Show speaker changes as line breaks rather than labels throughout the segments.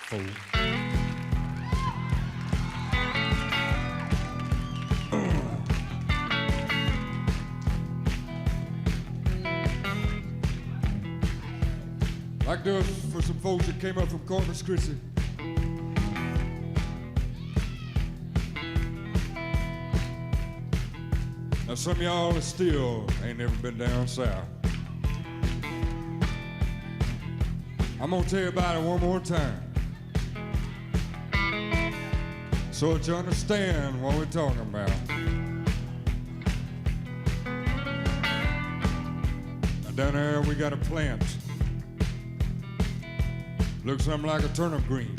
fool. Like this for some folks that came up from Corpus Christi. Now some of y'all that still ain't never been down south. I'm gonna tell you about it one more time, so that you understand what we're talking about. Now down there we got a plant. Looks something like a turnip green,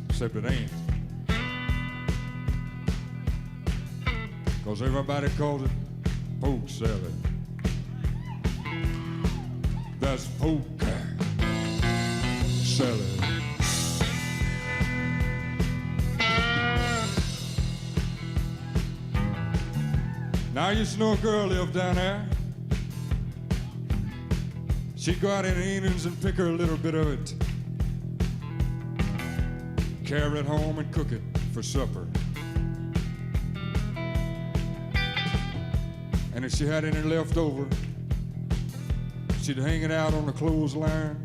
except it ain't. 'Cause everybody calls it poke salad. That's poke salad. Now I used to know a girl lived down there. She'd go out in the evenings and pick her a little bit of it, carry it home and cook it for supper. And if she had any left over, she'd hang it out on the clothesline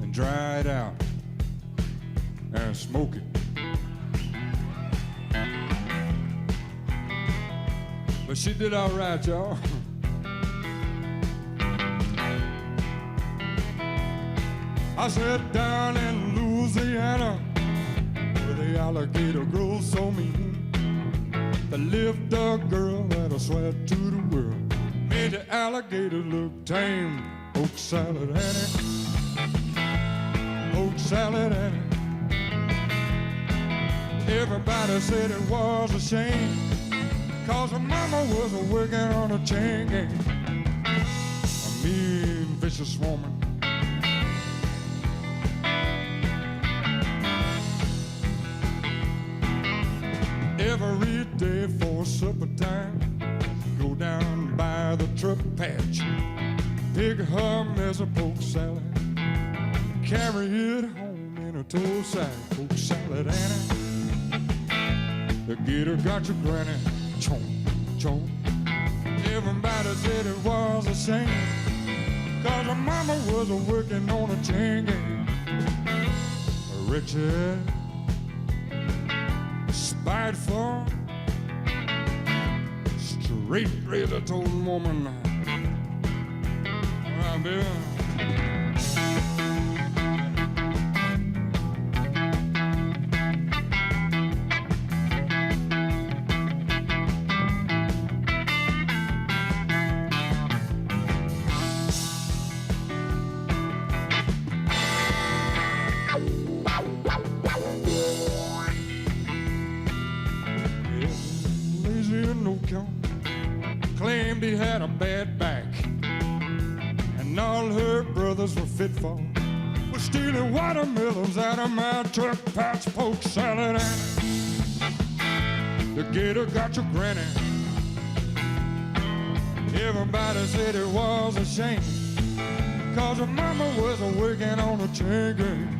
and dry it out and smoke it. But she did all right, y'all. I said down in Louisiana, where the alligator grows so mean, there lived a girl that I swear to the world made the alligator look tame. Poke salad Annie, poke salad Annie. Everybody said it was a shame, 'cause her mama was working on a chain gang. A mean, vicious woman. Every day for supper time, go down by the truck patch, pick her mess of poke salad, carry it home in a tow sack. Poke salad Annie, the gator got your granny. Chomp, chomp. Everybody said it was a shame, 'cause her mama was working on a chain gang. Richard, spiteful, straight razor-toed woman. All right, baby. Claimed he had a bad back, and all her brothers were fit for was stealing watermelons out of my truck patch. Poke salad Annie, the gator got your granny. Everybody said it was a shame, 'cause her mama was working on a chain gang.